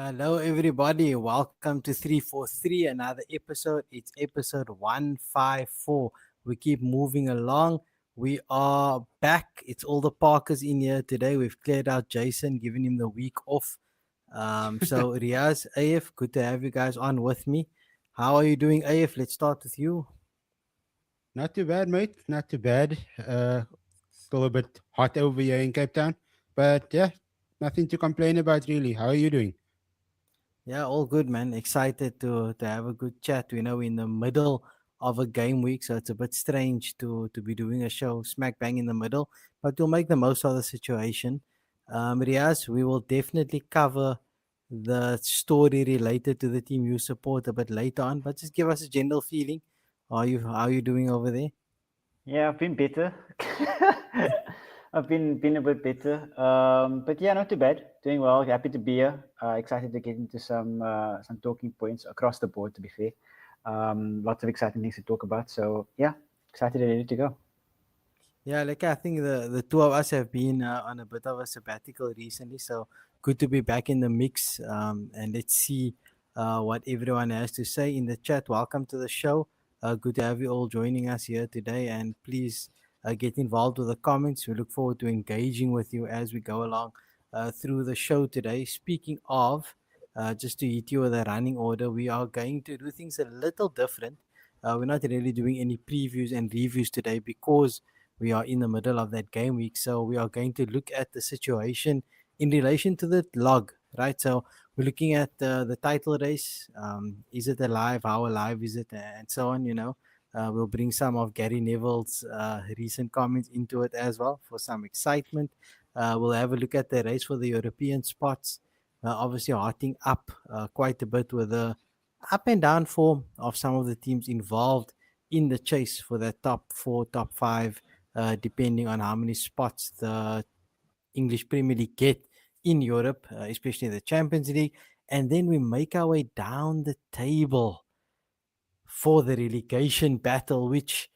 Hello, everybody. Welcome to 343, another episode. It's episode 154. We keep moving along. We are back. It's all the Parkers in here today. We've cleared out Jason, given him the week off. So, Riyaz, AF, good to have you guys on with me. How are you doing, AF? Let's start with you. Not too bad, mate. Not too bad. Still a bit hot over here in Cape Town, but yeah, nothing to complain about really. How are you doing? Yeah, all good, man. Excited to have a good chat. We know we're in the middle of a game week, so it's a bit strange to be doing a show smack bang in the middle, but we'll make the most of the situation. Riaz, we will definitely cover the story related to the team you support a bit later on, but just give us a general feeling. How are you doing over there? Yeah, I've been better. I've been a bit better. But yeah, not too bad. Doing well. Happy to be here. Excited to get into some talking points across the board. To be fair, lots of exciting things to talk about. So yeah, excited and ready to go. Yeah, like I think the two of us have been on a bit of a sabbatical recently, so good to be back in the mix. And let's see what everyone has to say in the chat. Welcome to the show. Good to have you all joining us here today, and please get involved with the comments. We look forward to engaging with you as we go along through the show today. Speaking of, just to hit you with a running order, we are going to do things a little different. We're not really doing any previews and reviews today because we are in the middle of that game week. So we are going to look at the situation in relation to the log, right? So we're looking at the title race. Is it alive? How alive is it? And so on, we'll bring some of Gary Neville's recent comments into it as well for some excitement. We'll have a look at the race for the European spots. Obviously, hotting up quite a bit with the up and down form of some of the teams involved in the chase for that top four, top five, depending on how many spots the English Premier League get in Europe, especially the Champions League. And then we make our way down the table for the relegation battle, which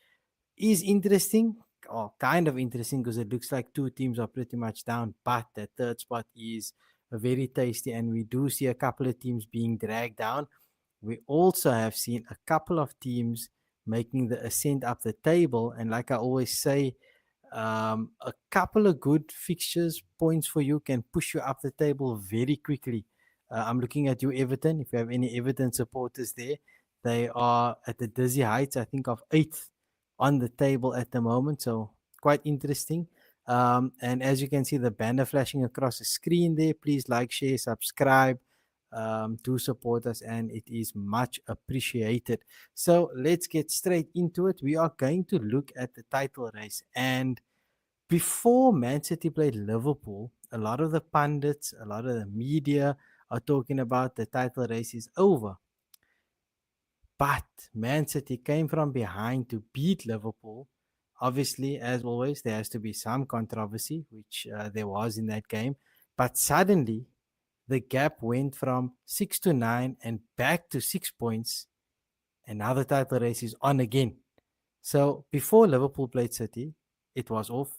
is interesting or kind of interesting because it looks like two teams are pretty much down, but that third spot is very tasty, and we do see a couple of teams being dragged down. We also have seen a couple of teams making the ascent up the table, and like I always say, a couple of good fixtures points for you can push you up the table very quickly. I'm looking at you, Everton. If you have any Everton supporters there, they are at the dizzy heights, I think, of eighth on the table at the moment. So quite interesting. And as you can see, the banner flashing across the screen there. Please like, share, subscribe. Do support us, and it is much appreciated. So let's get straight into it. We are going to look at the title race. And before Man City played Liverpool, a lot of the pundits, a lot of the media are talking about the title race is over. But Man City came from behind to beat Liverpool. Obviously, as always, there has to be some controversy, which there was in that game. But suddenly, the gap went from 6 to 9 and back to 6 points. And now the title race is on again. So before Liverpool played City, it was off.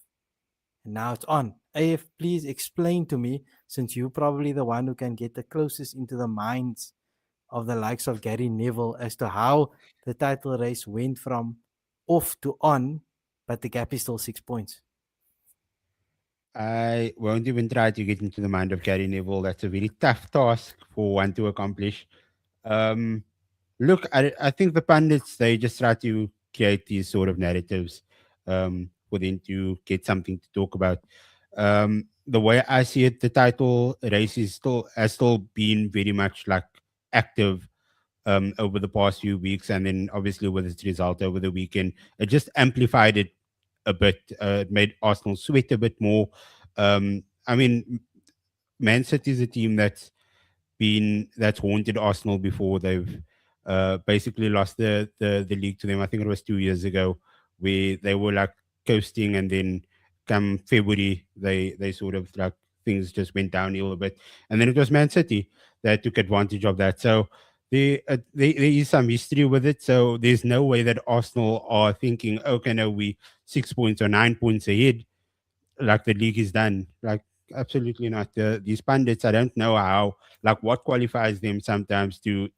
And now it's on. AF, please explain to me, since you're probably the one who can get the closest into the minds of the likes of Gary Neville as to how the title race went from off to on, but the gap is still 6 points. I won't even try to get into the mind of Gary Neville. That's a very tough task for one to accomplish. Um, Look, I think the pundits they just try to create these sort of narratives for them to get something to talk about. The way I see it, the title race is still has still been very much like active over the past few weeks, and then obviously with its result over the weekend, it just amplified it a bit. It made Arsenal sweat a bit more. I mean, Man City is a team that's haunted Arsenal before. They've basically lost the league to them. I think it was 2 years ago, where they were like coasting, and then come February, they sort of like things just went downhill a bit, and then it was Man City that took advantage of that. So there is some history with it. So there's no way that Arsenal are thinking, okay, no, we 6 points or 9 points ahead, like the league is done. Like absolutely not. These pundits, I don't know how, like, what qualifies them sometimes to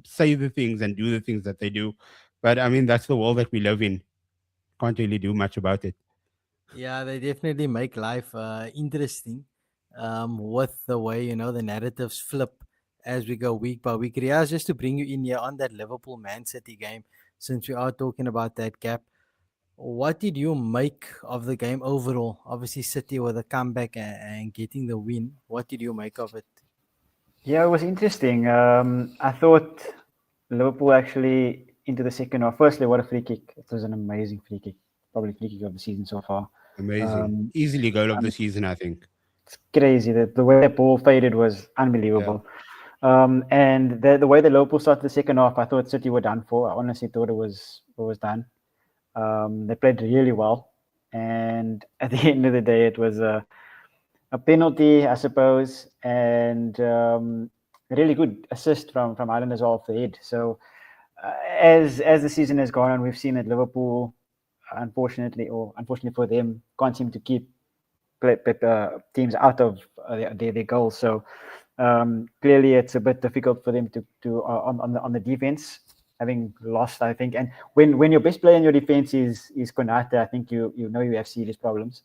say the things and do the things that they do. But I mean, that's the world that we live in. Can't really do much about it. Yeah, they definitely make life interesting with the way, the narratives flip as we go week by week. Riyaz, just to bring you in here on that Liverpool Man City game, since we are talking about that gap, what did you make of the game overall? Obviously, City with a comeback and getting the win. What did you make of it? Yeah, it was interesting. I thought Liverpool actually into the second half. Firstly, what a free kick! It was an amazing free kick, probably free kick of the season so far. Amazing. Um, Easily goal of I the mean, season, I think. it's crazy that the way that ball faded was Yeah. unbelievable. And the way the Liverpool started the second half, I thought City were done for. I honestly thought it was done. They played really well, and at the end of the day, it was a penalty, I suppose, and a really good assist from Ireland as well off the head. So as the season has gone on, we've seen that Liverpool, unfortunately for them, can't seem to keep teams out of their goals. So clearly, it's a bit difficult for them to on the defense, having lost, I think. And when your best player in your defense is Konate, I think you have serious problems.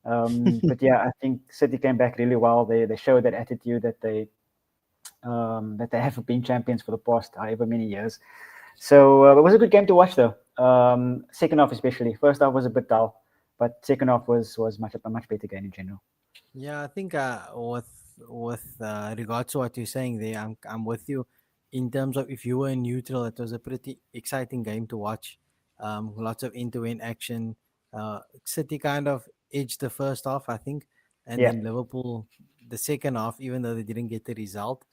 But yeah, I think City came back really well. They showed that attitude that they have been champions for the past however many years. So it was a good game to watch, though. Second half, especially. First half was a bit dull, but second half was a much better game in general. Yeah, I think with regards to what you're saying there, I'm with you in terms of if you were neutral, it was a pretty exciting game to watch. Lots of end-to-end action. City kind of edged the first half, I think, and Yeah, then Liverpool the second half, even though they didn't get the result.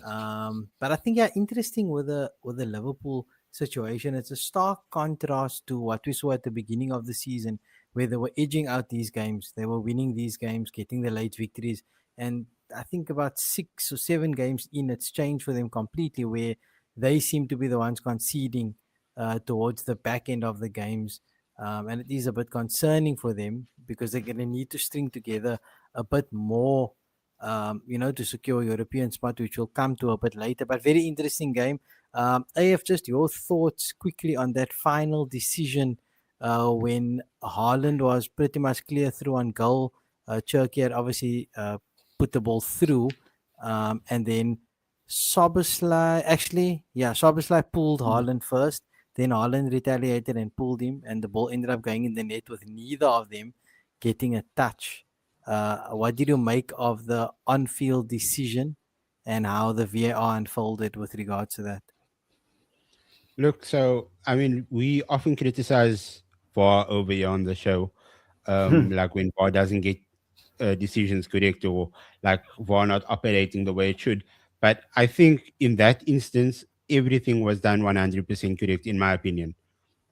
But I think yeah, interesting with the Liverpool situation. It's a stark contrast to what we saw at the beginning of the season where they were edging out these games. They were winning these games, getting the late victories. And I think about 6 or 7 games in, it's changed for them completely, where they seem to be the ones conceding towards the back end of the games. And it is a bit concerning for them because they're going to need to string together a bit more, to secure European spot, which we'll come to a bit later. But very interesting game. AF, just your thoughts quickly on that final decision when Haaland was pretty much clear through on goal. Turkey had obviously put the ball through, and then Soboslai pulled Haaland first. Then Haaland retaliated and pulled him, and the ball ended up going in the net with neither of them getting a touch. What did you make of the on-field decision and how the VAR unfolded with regards to that? Look, so I mean, we often criticize VAR over here on the show, like when VAR doesn't get decisions correct or like VAR not operating the way it should. But I think in that instance, everything was done 100% correct, in my opinion.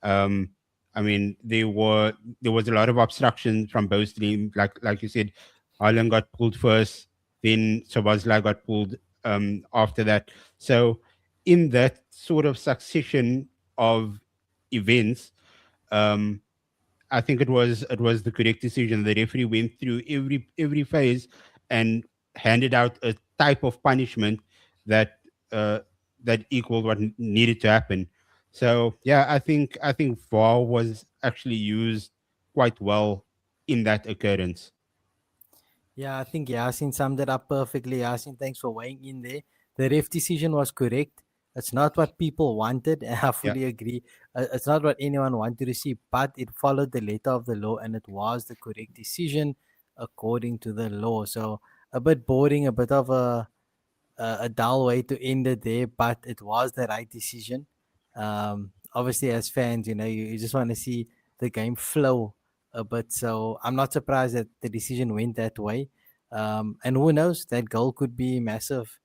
Um, I mean, there was a lot of obstruction from both teams. Like you said, Haaland got pulled first, then Sabazla got pulled after that. So in that sort of succession of events, um, I think it was the correct decision. The referee went through every phase and handed out a type of punishment that uh, that equaled what needed to happen. So yeah, I think VAR was actually used quite well in that occurrence. Yeah, I think Yasin summed it up perfectly. Yasin, thanks for weighing in there. The ref decision was correct. It's not what people wanted, and I Yeah. fully agree. It's not what anyone wanted to see, but it followed the letter of the law, and it was the correct decision according to the law. So a bit boring, a bit of a dull way to end it there, but it was the right decision. Obviously, as fans, you just want to see the game flow a bit. So I'm not surprised that the decision went that way. And who knows, that goal could be massive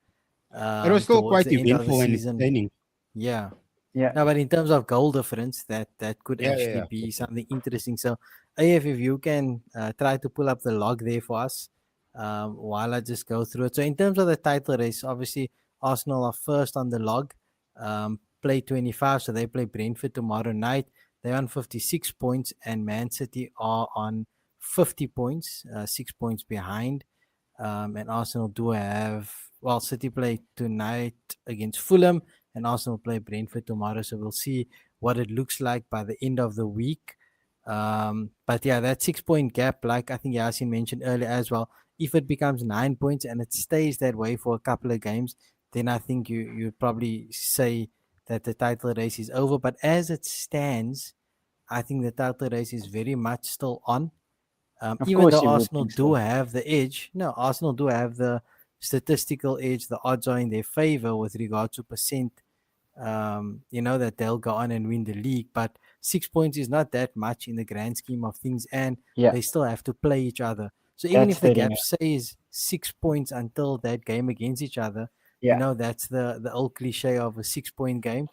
It was still towards quite the end of the eventful and season. entertaining. Yeah. yeah. No, but in terms of goal difference, that could Yeah, yeah, actually yeah. be something interesting. So, AF, if you can try to pull up the log there for us while I just go through it. So, in terms of the title race, obviously Arsenal are first on the log, play 25, so they play Brentford tomorrow night. They're on 56 points, and Man City are on 50 points, 6 points behind. And Arsenal do have, well, City play tonight against Fulham, and Arsenal play Brentford tomorrow. So we'll see what it looks like by the end of the week. But yeah, that 6 point gap, like I think Yasin mentioned earlier as well, if it becomes 9 points and it stays that way for a couple of games, then I think you'd probably say that the title race is over. But as it stands, I think the title race is very much still on. Of Even course, though you would Arsenal think do so. have the edge, no, Arsenal do have the statistical edge. The odds are in their favor with regard to percent. That they'll go on and win the league, but 6 points is not that much in the grand scheme of things, and Yeah, they still have to play each other. So even that's if the the gap ringer. stays 6 points until that game against each other, Yeah, that's the old cliche of a 6 point game,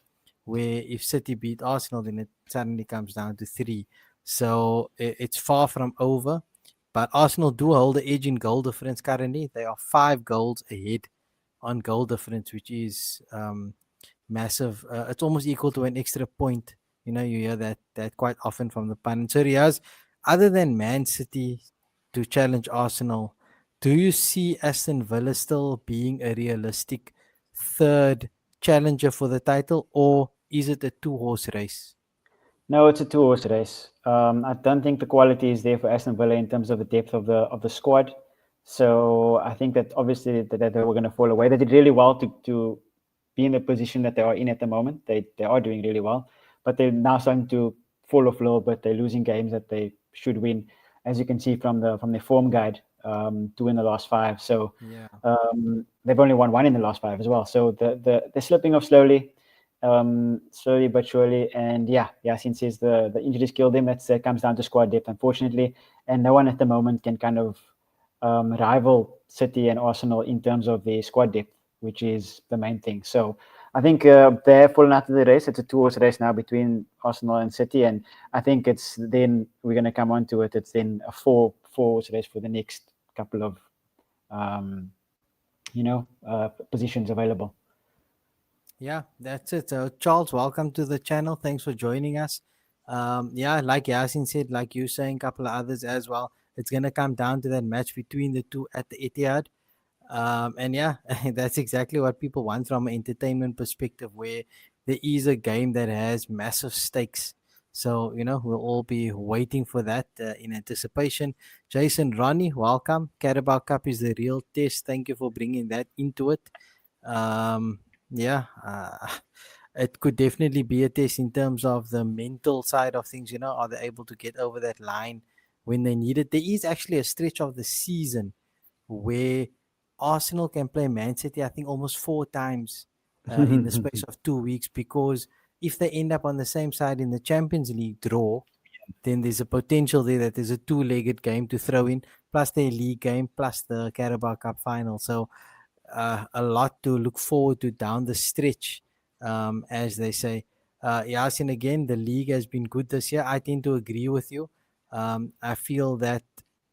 where if City beat Arsenal, then it suddenly comes down to three. So it's far from over. But Arsenal do hold the edge in goal difference currently. They are 5 goals ahead on goal difference, which is massive. It's almost equal to an extra point. You hear that quite often from the pundits. So Riaz, other than Man City to challenge Arsenal, do you see Aston Villa still being a realistic third challenger for the title, or is it a two-horse race? no, it's a two-horse race. I don't think the quality is there for Aston Villa in terms of the depth of the squad. So I think that obviously that they were going to fall away. They did really well to be in the position that they are in at the moment. They are doing really well, but they're now starting to fall off a little bit. They're losing games that they should win, as you can see from their form guide. To win the last five. So Yeah. they've only won one in the last five as well. So they're slipping off slowly. Slowly but surely. And Yasin says the injuries killed him. That comes down to squad depth, unfortunately. And no one at the moment can kind of rival City and Arsenal in terms of the squad depth, which is the main thing. So I think they're falling out of the race. It's a two-horse race now between Arsenal and City. And I think it's then we're going to come on to it. It's then a four-horse race for the next couple of, positions available. Yeah, that's it. So, Charles, welcome to the channel. Thanks for joining us. Like Yasin said, like you saying, a couple of others as well. It's gonna come down to that match between the two at the Etihad. And yeah, that's exactly what people want from an entertainment perspective, where there is a game that has massive stakes. So we'll all be waiting for that in anticipation. Jason, Ronnie, welcome. Carabao Cup is the real test. Thank you for bringing that into it. Um, yeah, it could definitely be a test in terms of the mental side of things. Are they able to get over that line when they need it? There is actually a stretch of the season where Arsenal can play Man City, I think, almost 4 times in the space of 2 weeks, because if they end up on the same side in the Champions League draw, then there's a potential there that there's a two-legged game to throw in, plus their league game, plus the Carabao Cup final. So a lot to look forward to down the stretch, as they say. Yasin, again, the league has been good this year. I tend to agree with you. I feel that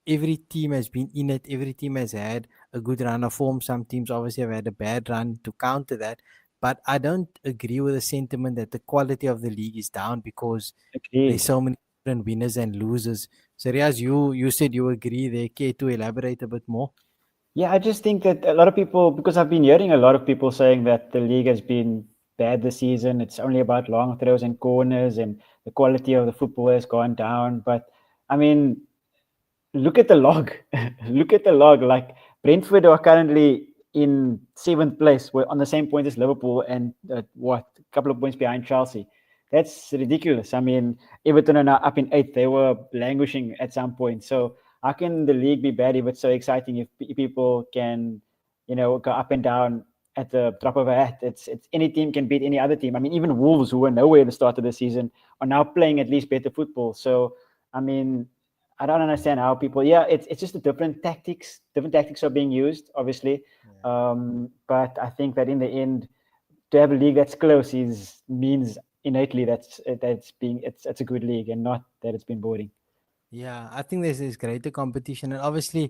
every team has been in it. Every team has had a good run of form. Some teams obviously have had a bad run to counter that. But I don't agree with the sentiment that the quality of the league is down because there's Agreed. so many different winners and losers. So, Riaz, you said you agree there. Care to elaborate a bit more? Yeah, I just think that a lot of people, because I've been hearing a lot of people saying that the league has been bad this season. It's only about long throws and corners, and the quality of the football has gone down. But I mean, look at the log. Look at the log. Like Brentford are currently in seventh place. We're on the same point as Liverpool, and a couple of points behind Chelsea. That's ridiculous. I mean, Everton are now up in eighth. They were languishing at some point. So how can the league be bad if it's so exciting? If people can, go up and down at the drop of a hat. It's any team can beat any other team. I mean, even Wolves, who were nowhere at the start of the season, are now playing at least better football. So I mean, I don't understand how people. Yeah, it's just a different tactics. Different tactics are being used, obviously. Yeah. But I think that in the end, to have a league that's close means innately that's it's a good league, and not that it's been boring. Yeah, I think there's this greater competition, and obviously, Yeah,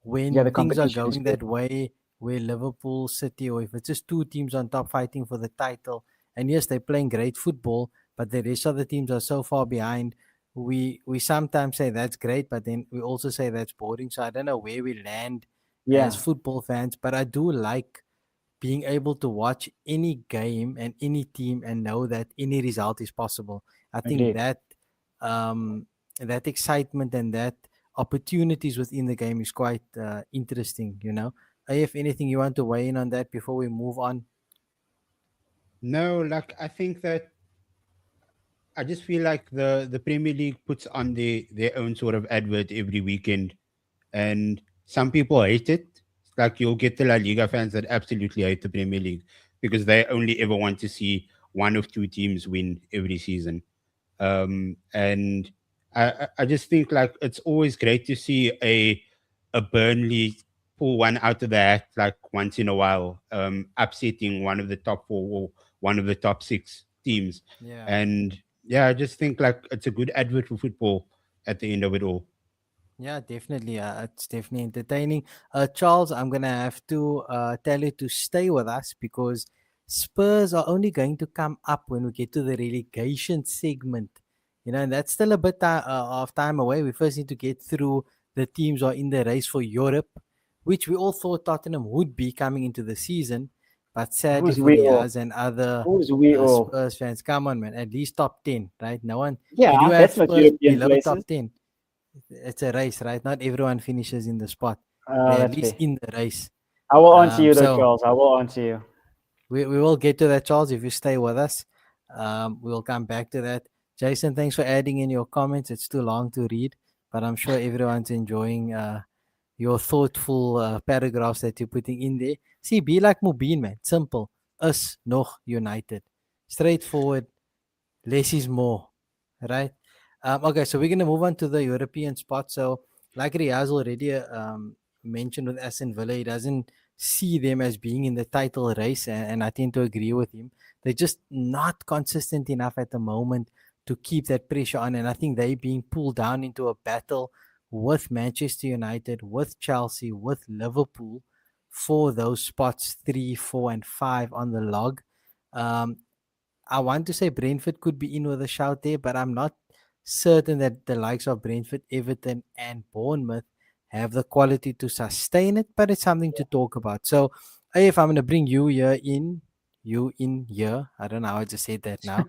when the things are competition is going good. that way, where Liverpool, City, or if it's just two teams on top fighting for the title, and yes, they're playing great football, but the rest of the teams are so far behind. we sometimes say that's great, but then we also say that's boring. So I don't know where we land Yeah, as football fans, but I do like being able to watch any game and any team and know that any result is possible. I think agreed. that um, that excitement and that opportunities within the game is quite interesting. If anything you want to weigh in on that before we move on. No, like I think that I just feel like the Premier League puts on their own sort of advert every weekend, and some people hate it. Like you'll get the La Liga fans that absolutely hate the Premier League because they only ever want to see one of two teams win every season. And I just think like it's always great to see a Burnley pull one out of the hat like once in a while, upsetting one of the top four or one of the top six teams. Yeah. And yeah, I just think like it's a good advert for football at the end of it all. Yeah, definitely. It's definitely entertaining. Charles, I'm gonna have to tell you to stay with us because Spurs are only going to come up when we get to the relegation segment. And that's still a bit of time away. We first need to get through the teams who are in the race for Europe, which we all thought Tottenham would be coming into the season. But sadly Who's for we all? Riyaz and other Who's we all? Spurs fans, come on, man, at least top 10, right? No one. Did you Yeah, have that's not Spurs European below places. top 10? It's a race, right? Not everyone finishes in the spot. They're at That's least fair. in the race. I will answer you though, So Charles. I will answer you. we will get to that, Charles, if you stay with us. We'll come back to that. Jason, thanks for adding in your comments. It's too long to read, but I'm sure everyone's enjoying your thoughtful paragraphs that you're putting in there. See, be like Mubin, man. Simple. Us nog united. Straightforward. Less is more, right? Okay, so we're gonna move on to the European spot. So, like Riaz already mentioned with Aston Villa, he doesn't see them as being in the title race, and I tend to agree with him. They're just not consistent enough at the moment to keep that pressure on, and I think they're being pulled down into a battle with Manchester United, with Chelsea, with Liverpool for those spots 3, 4, and 5 on the log. Um, I want to say Brentford could be in with a shout there, but I'm not certain that the likes of Brentford, Everton, and Bournemouth have the quality to sustain it. But it's something to talk about. So, if I'm going to bring you in here, I don't know how I just said that now,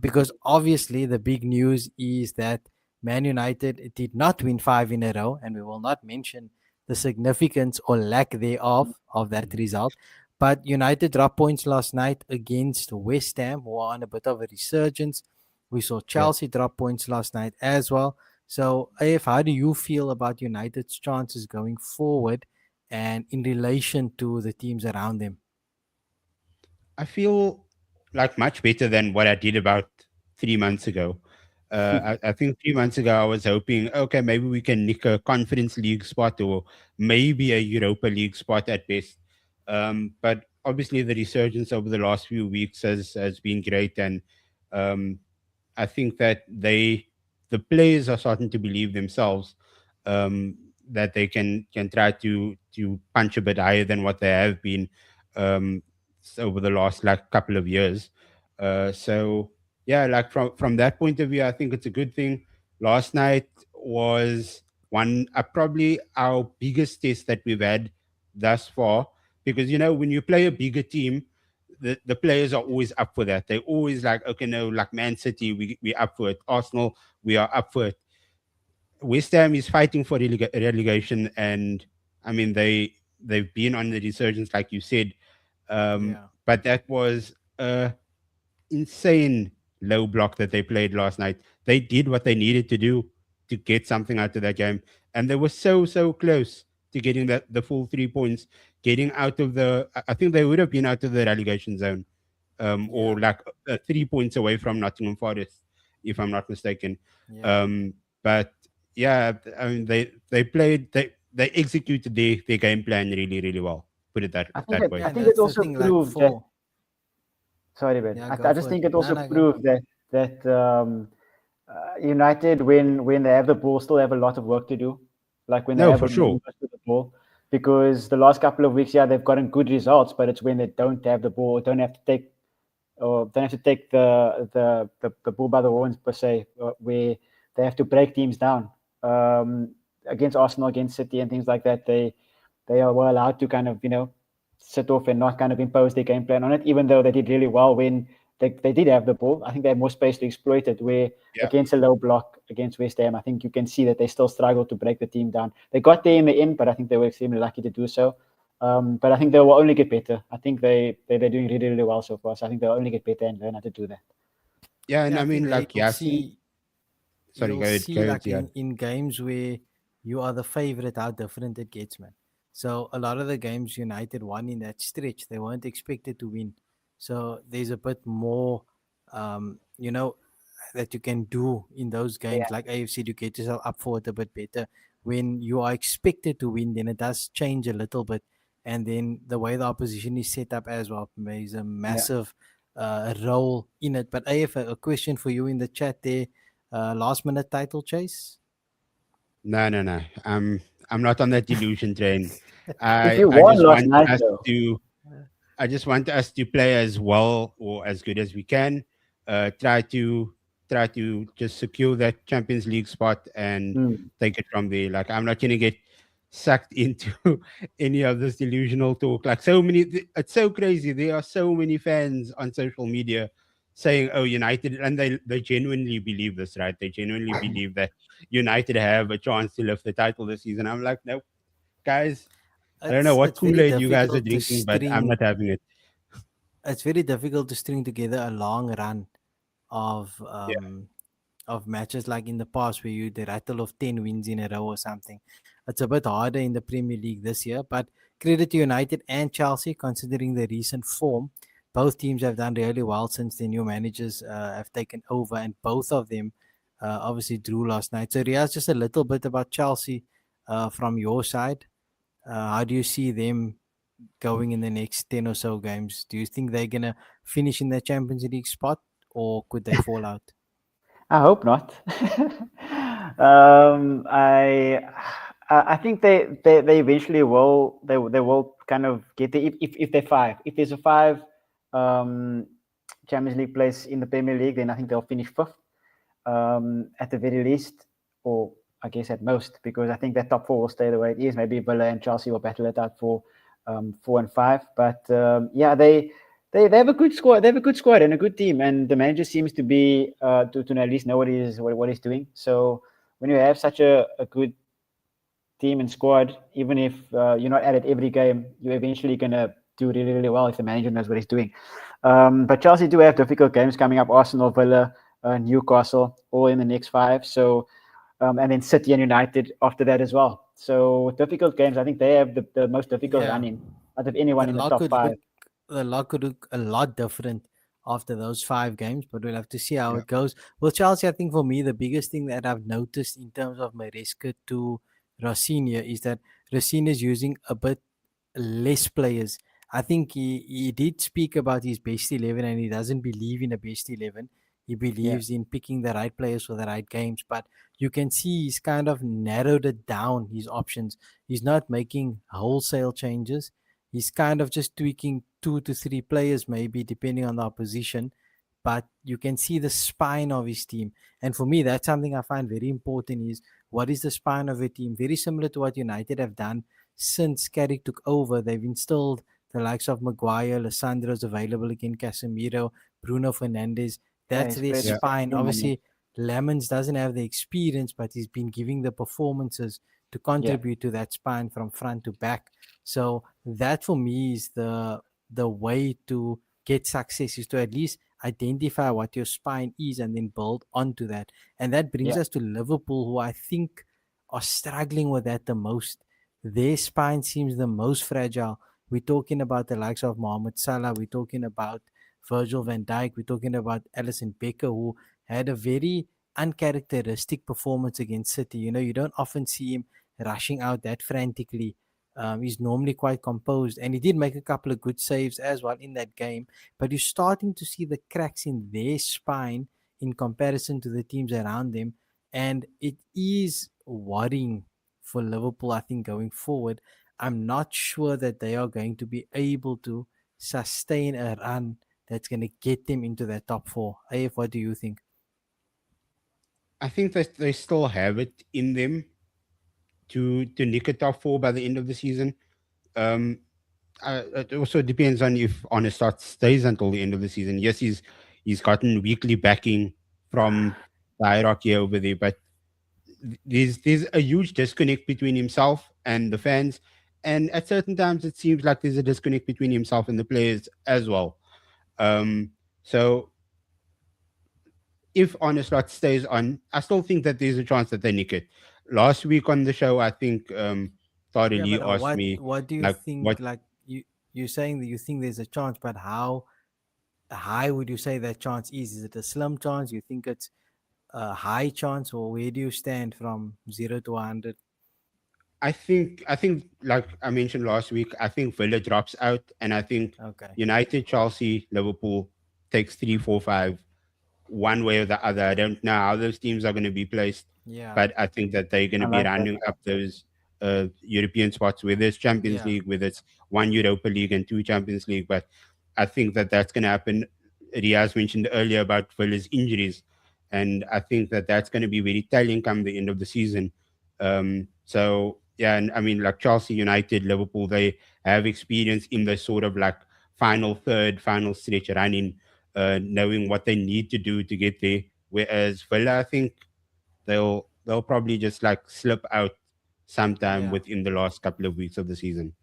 because obviously the big news is that Man United did not win 5 in a row, and we will not mention the significance or lack thereof of that result. But United dropped points last night against West Ham, who are on a bit of a resurgence. We saw Yeah. Chelsea drop points last night as well. So, AF, how do you feel about United's chances going forward and in relation to the teams around them? I feel like much better than what I did about 3 months ago. I think 3 months ago I was hoping, okay, maybe we can nick a Conference League spot or maybe a Europa League spot at best. But obviously the resurgence over the last few weeks has been great, and um, I think that the players are starting to believe themselves, that they can try to punch a bit higher than what they have been, um, over the last like couple of years. So yeah, like from that point of view, I think it's a good thing. Last night was probably our biggest test that we've had thus far, because when you play a bigger team, the players are always up for that. They're always like, okay, no, like Man City, we up for it. Arsenal, we are up for it. West Ham is fighting for relegation, and I mean they've been on the resurgence, like you said. Yeah. But that was a insane low block that they played last night. They did what they needed to do to get something out of that game, and they were so close to getting the full 3 points, getting out of the. I think they would have been out of the relegation zone, Yeah. or like 3 points away from Nottingham Forest, if I'm not mistaken. Yeah. But yeah, I mean they executed their game plan really well. Put it that I think that it, way. I Yeah, and think it that's the also thing, like proved that. for Sorry, Ben. yeah, I go just for it. think it No, also no, go. proved that United, when they have the ball, still have a lot of work to do. Like when they No, have for sure. most of the ball, because the last couple of weeks, yeah, they've gotten good results, but it's when they don't have the ball, don't have to take the bull by the horns per se, where they have to break teams down. Against Arsenal, against City, and things like that, they were allowed to kind of sit off and not kind of impose their game plan on it, even though they did really well when they did have the ball. I think they had more space to exploit it. Where against a low block against West Ham, I think you can see that they still struggle to break the team down. They got there in the end, but I think they were extremely lucky to do so. But I think they will only get better. I think they're doing really, really well so far. So I think they'll only get better and learn how to do that. Yeah, and Yeah, I I think mean, that like Yasin. Sorry, you'll go see ahead, like Ziad. in games where you are the favorite how different it gets, man. So a lot of the games United won in that stretch, they weren't expected to win. So there's a bit more, you know, that you can do in those games Yeah, like AFC to get yourself up for it a bit better. When you are expected to win, then it does change a little bit. And then the way the opposition is set up as well plays a yeah. massive role in it. But AF, a question for you in the chat there, last minute title chase? No, no, no. I'm not on that delusion train. If you I won just last want night, us though, to I just want us to play as well or as good as we can. Try to just secure that Champions League spot and mm, take it from there. Like I'm not gonna get sucked into any of this delusional talk. Like it's so crazy. There are so many fans on social media saying, "Oh, United," and they genuinely believe this, right? They genuinely believe that United have a chance to lift the title this season. I'm like, no, guys. I don't know what It's very Kool Aid you guys are difficult to drinking, but I'm not having it. it's very difficult to string together a long run of Yeah. matches like in the past where you the rattle of 10 wins in a row or something. It's a bit harder in the Premier League this year, but credit to United and Chelsea considering the recent form. Both teams have done really well since the new managers have taken over, and both of them obviously drew last night. So, Riyaz, just a little bit about Chelsea from your side. How do you see them going in the next 10 or so games? Do you think they're going to finish in the Champions League spot or could they fall out? I hope not. um, I I think they eventually will they will kind of get there if they're five. If there's a five um, Champions League place in the Premier League, then I think they'll finish fifth at the very least, or I guess at most, because I think that top four will stay the way it is. Maybe Villa and Chelsea will battle it out for 4 and 5. But yeah, they have a good squad. They have a good squad and a good team, and the manager seems to be to at least know what he's doing. So when you have such a good team and squad, even if you're not at it every game, you're eventually gonna do really really well if the manager knows what he's doing. But Chelsea do have difficult games coming up: Arsenal, Villa, Newcastle, all in the next 5. So and then City and United after that as well. So difficult games. I think they have the most difficult Yeah. running out of anyone The in the luck top could 5. look the luck could look a lot different after those 5 games, but we'll have to see how Yeah. it goes. Well, Chelsea, I think for me, the biggest thing that I've noticed in terms of Maresca to Rafinha is that Rafinha is using a bit less players. I think he did speak about his best 11 and he doesn't believe in a best 11. He Yeah, believes in picking the right players for the right games, but you can see he's kind of narrowed it down, his options. He's not making wholesale changes. He's kind of just tweaking 2 to 3 players, maybe depending on the opposition. But you can see the spine of his team. And for me, that's something I find very important is what is the spine of a team? Very similar to what United have done since Carrick took over. They've instilled the likes of Maguire, Lissandro's available again, Casemiro, Bruno Fernandes. yeah, That's he's their spread Yeah. spine. him on it. Obviously, Lemons doesn't have the experience, but he's been giving the performances to Yeah, contribute to that spine from front to back. So that for me is the way to get success is to at least identify what your spine is and then build onto that. And that brings yeah, us to Liverpool, who I think are struggling with that the most. Their spine seems the most fragile. We're talking about the likes of Mohamed Salah. We're talking about Virgil van Dijk. We're talking about Alison Becker, who had a very uncharacteristic performance against City. You know, you don't often see him rushing out that frantically. He's normally quite composed, and he did make a couple of good saves as well in that game. But you're starting to see the cracks in their spine in comparison to the teams around them, and it is worrying for Liverpool. I think going forward, I'm not sure that they are going to be able to sustain a run that's going to get them into that top 4. AF, what do you think? I think that they still have it in them to nick a top four by the end of the season. Um, it also depends on if Onestat stays until the end of the season. Yes, he's gotten weekly backing from the hierarchy over there, but there's a huge disconnect between himself and the fans, and at certain times it seems like there's a disconnect between himself and the players as well. Um, so if Onestat stays on, I still think that there's a chance that they nick it. Last week on the show, I think Yeah, Tardali but asked me what do you like think? what Like you're saying that you think there's a chance, but how high would you say that chance is? Is it a slim chance? You think it's a high chance, or where do you stand from 0 to 100? I think like I mentioned last week, I think Villa drops out, and I think Okay. United, Chelsea, Liverpool takes 3, 4, 5, one way or the other. I don't know how those teams are going to be placed, Yeah. but I think that they're going I to be like that. rounding up those European spots, whether it's Champions Yeah. League, whether it's one Europa League and two Champions League. But I think that that's going to happen. Riaz mentioned earlier about Villa's injuries, and I think that that's going to be very telling come the end of the season. So yeah, and I mean like Chelsea, United, Liverpool, they have experience in the sort of like final third, final stretch running, knowing what they need to do to get there. Whereas Villa, I think they'll probably just like slip out sometime Yeah. within the last couple of weeks of the season.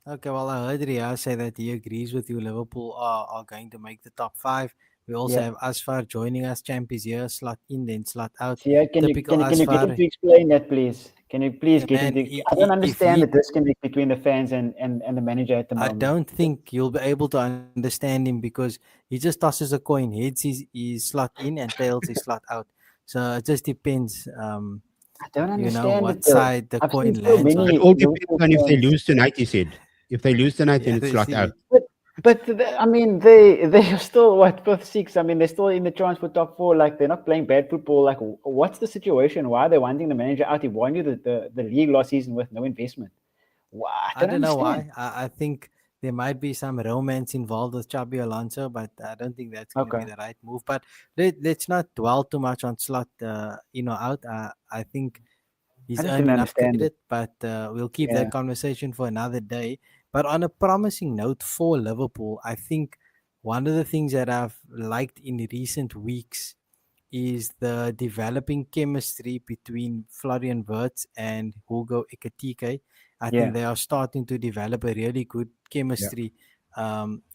Okay, well, I heard Riyaz say that he agrees with you. Liverpool are going to make the top five. We also Yeah. have Asfar joining us. Champ is here, slot in, then slot out. So yeah, Typical can you get him Asfar. to explain that, please? Can you please Yeah, get him man, to? I don't if understand the he, disconnect between the fans and the manager at the I moment. don't think you'll be able to understand him because he just tosses a coin. Heads is slot in and tails is slot out. So it just depends, I don't understand it what though. side the I've seen coin so lands It on. many all depends Liverpool on if they fans. lose tonight. He said if they lose tonight, then Yeah, it's they slot out. see. I mean, they are still what fifth, sixth. I mean, they're still in the chance for top four. Like they're not playing bad football. Like, what's the situation? Why are they wanting the manager out? He won you the league last season with no investment. Wow, I I don't don't know understand. why. I think there might be some romance involved with Chabi Alonso, but I don't think that's going to be Okay, the right move. But let's not dwell too much on slot, out. I think I he's just earned didn't enough understand it. credit, but we'll keep Yeah, that conversation for another day. But on a promising note for Liverpool, I think one of the things that I've liked in recent weeks is the developing chemistry between Florian Wirtz and Hugo Ekitike. I yeah. think they are starting to develop a really good Yeah. chemistry.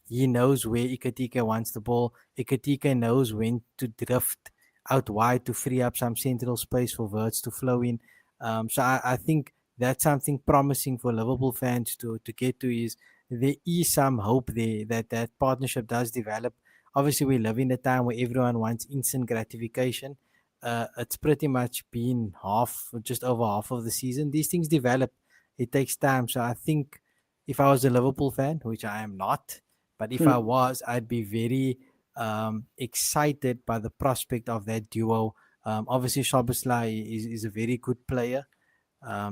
He knows where Ekitike wants the ball. Ekitike knows when to drift out wide to free up some central space for Wirtz to flow in. So I think that's something promising for Liverpool fans to get to. Is there is some hope there that that partnership does develop. Obviously we live in a time where everyone wants instant gratification. It's pretty much been half, just over half of the season. These things develop. It takes time. So I think if I was a Liverpool fan, which I am not, but if I was, I'd be very excited by the prospect of that duo. Obviously, Szoboszlai is a very good player.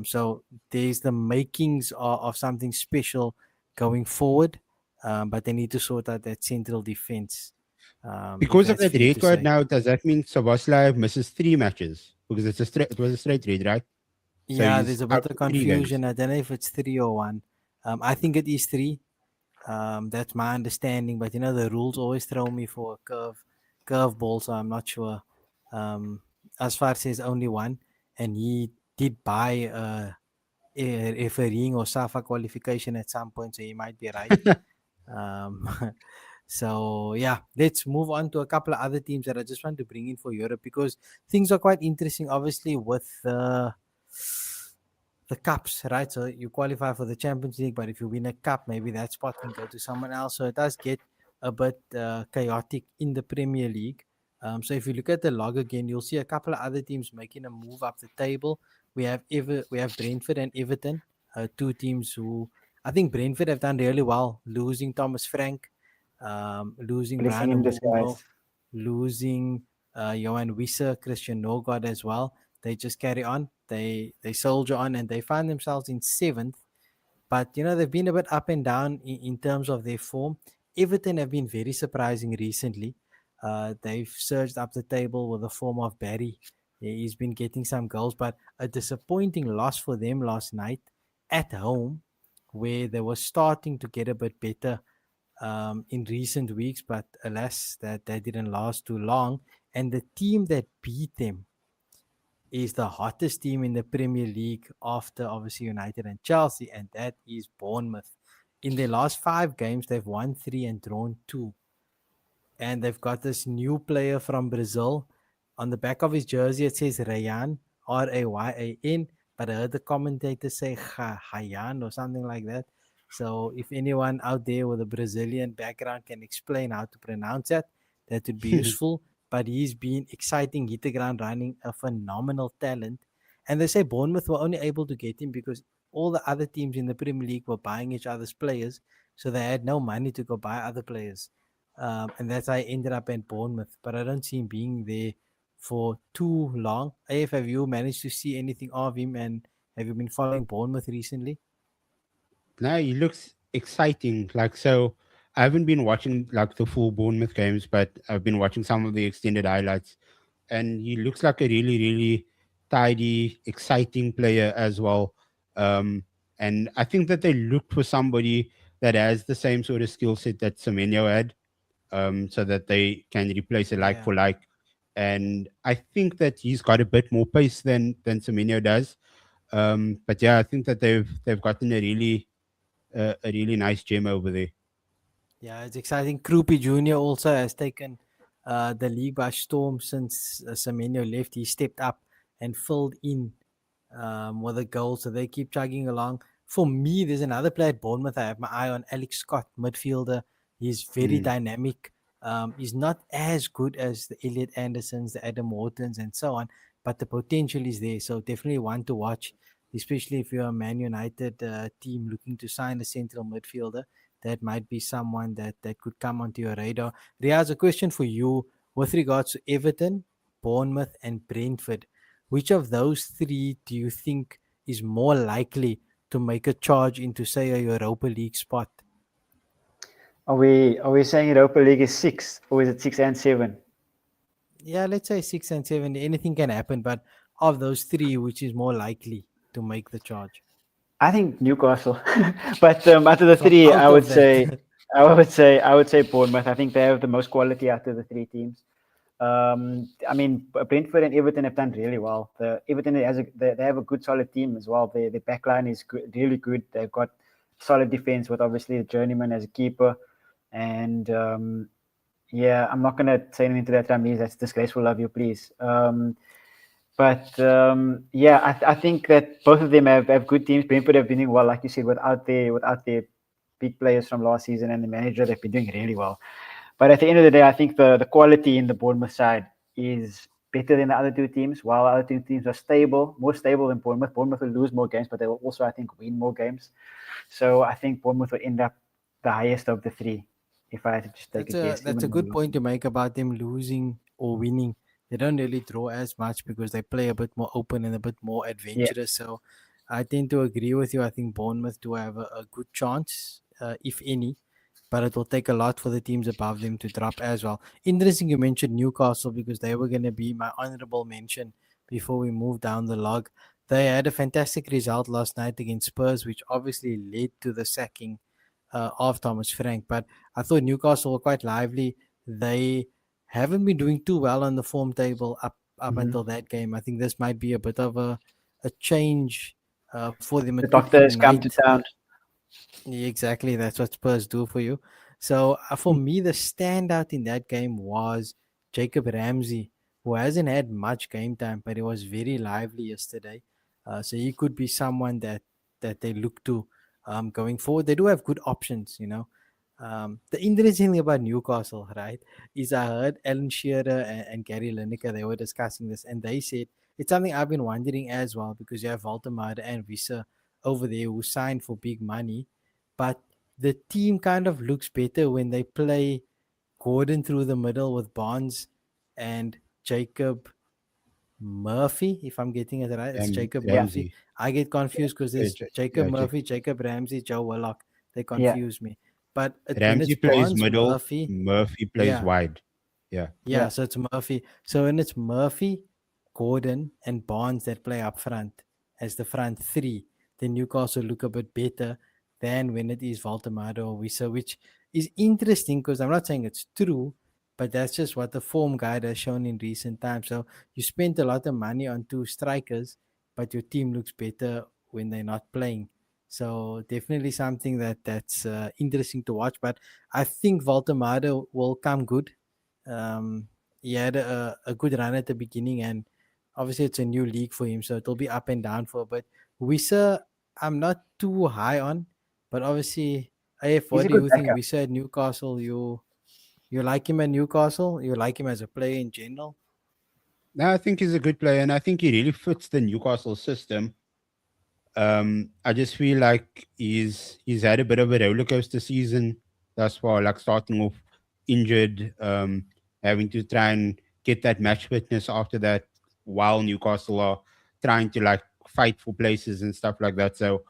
So there's the makings of something special going forward, but they need to sort out that central defense, if Because of that's that fair red to card say. now, does that mean Szoboszlai misses 3 matches? Because it was a straight red, right? So Yeah, he's there's a out bit of for 3 games. confusion. I don't know if it's 3 or 1. I think it is 3. That's my understanding, but the rules always throw me for a curveball, so I'm not sure. Um, as far says only 1, and he did buy a refereeing or SAFA qualification at some point, so he might be right. Um, so yeah, let's move on to a couple of other teams that I just want to bring in for Europe because things are quite interesting. Obviously, with the cups, right? So you qualify for the Champions League, but if you win a cup, maybe that spot can go to someone else. So it does get a bit chaotic in the Premier League. So if you look at the log again, you'll see a couple of other teams making a move up the table. We have Brentford and Everton, two teams who I think Brentford have done really well, losing Thomas Frank, losing Blessing Brian in Mbumbo, disguise. losing Johan Wisse, Christian Norgard as well. They just carry on. They soldier on, and they find themselves in seventh. But they've been a bit up and down in terms of their form. Everton have been very surprising recently. They've surged up the table with the form of Barry. He's been getting some goals, but a disappointing loss for them last night at home, where they were starting to get a bit better in recent weeks, but alas, that didn't last too long. And the team that beat them is the hottest team in the Premier League after obviously United and Chelsea, and that is Bournemouth. In their last 5 games, they've won 3 and drawn 2, and they've got this new player from Brazil. On the back of his jersey, it says Rayan, Rayyan, but I heard the commentator say Hayan or something like that. So if anyone out there with a Brazilian background can explain how to pronounce that would be useful. But he's been exciting, hit the ground running, a phenomenal talent. And they say Bournemouth were only able to get him because all the other teams in the Premier League were buying each other's players. So they had no money to go buy other players. And that's how I ended up at Bournemouth. But I don't see him being there for too long. AF, have you managed to see anything of him, and have you been following Bournemouth recently? No, he looks exciting. Like, so I haven't been watching like the full Bournemouth games, but I've been watching some of the extended highlights, and he looks like a really, really tidy, exciting player as well. And I think that they look for somebody that has the same sort of skill set that Semenyo had, so that they can replace it like Yeah. for like. And I think that he's got a bit more pace than Semenyo does. But yeah, I think that they've gotten a really nice gem over there. Yeah, it's exciting. Krupi Jr. also has taken the league by storm since Semenyo left. He stepped up and filled in with a goal, so they keep chugging along. For me, there's another player at Bournemouth I have my eye on, Alex Scott, midfielder. He's very Mm. dynamic. He's not as good as the Elliot Andersons, the Adam Whartons, and so on, but the potential is there. So definitely one to watch, especially if you're a Man United team looking to sign a central midfielder. That might be someone that could come onto your radar. Riyaz, a question for you with regards to Everton, Bournemouth, and Brentford. Which of those three do you think is more likely to make a charge into, say, a Europa League spot? Are we saying Europa League is 6, or is it 6 and 7? Yeah, let's say 6 and 7. Anything can happen, but of those three, which is more likely to make the charge? I think Newcastle, but out of the So three, out of that, I would say Bournemouth. I think they have the most quality out of the three teams. I mean, Brentford and Everton have done really well. Everton they have a good, solid team as well. Their backline is good, really good. They've got solid defense with obviously the journeyman as a keeper, and yeah, I'm not gonna say anything to that, Ramiz. That's disgraceful of you, please. But yeah, I think that both of them have good teams. Brentford have been doing well, like you said, without their big players from last season and the manager. They've been doing really well. But at the end of the day, I think the quality in the Bournemouth side is better than the other two teams. While the other two teams are stable, more stable than Bournemouth. Bournemouth will lose more games, but they will also, I think, win more games. So I think Bournemouth will end up the highest of the three, if I had to just take that's a a guess. that's a Even good though, point to make about them losing or winning. They don't really draw as much because they play a bit more open and a bit more yeah, adventurous. So I tend to agree with you. I think Bournemouth do have a good chance, if any, but it will take a lot for the teams above them to drop as well. Interesting you mentioned Newcastle because they were going to be my honorable mention before we move down the log. They had a fantastic result last night against Spurs, which obviously led to the sacking of Thomas Frank. But I thought Newcastle were quite lively. They haven't been doing too well on the form table up mhm. until that game. I think this might be a bit of a change for them. The It could doctor has come to ignite. town. Yeah, exactly, that's what Spurs do for you. So for me, the standout in that game was Jacob Ramsey, who hasn't had much game time, but he was very lively yesterday. So he could be someone that they look to going forward. They do have good options, you know. The interesting thing about Newcastle, right, is I heard Alan Shearer and Gary Lineker, they were discussing this, and they said it's something I've been wondering as well because you have Walter and Visa over there who signed for big money, but the team kind of looks better when they play Gordon through the middle with Bonds and Jacob Murphy. If I'm getting it right, it's Jacob Murphy. Ramsey, I get confused because there's Jacob yeah, Murphy, Jacob Ramsey, Joe Willock. They Yeah, confuse me. But when Ramsey it's plays Bonds, middle, Murphy, Murphy plays yeah, wide. Yeah, yeah, yeah, so it's Murphy. So when it's Murphy, Gordon and Barnes that play up front as the front three, then Newcastle look a bit better than when it is Valtemado or Wissa, which is interesting because I'm not saying it's true, but that's just what the form guide has shown in recent times. So you spent a lot of money on two strikers, but your team looks better when they're not playing. So definitely something that's interesting to watch. But I think Valtemado will come good. He had a good run at the beginning, and obviously it's a new league for him, so it'll be up and down for a bit. Wissa, I'm not too high on, but obviously, if He's what a do good you think? backup. Wissa at Newcastle, you like him at Newcastle? You like him as a player in general? No, I think he's a good player, and I think he really fits the Newcastle system. I just feel like he's had a bit of a roller coaster season thus far, like starting off injured, having to try and get that match fitness after that, while Newcastle are trying to like fight for places and stuff like that. So,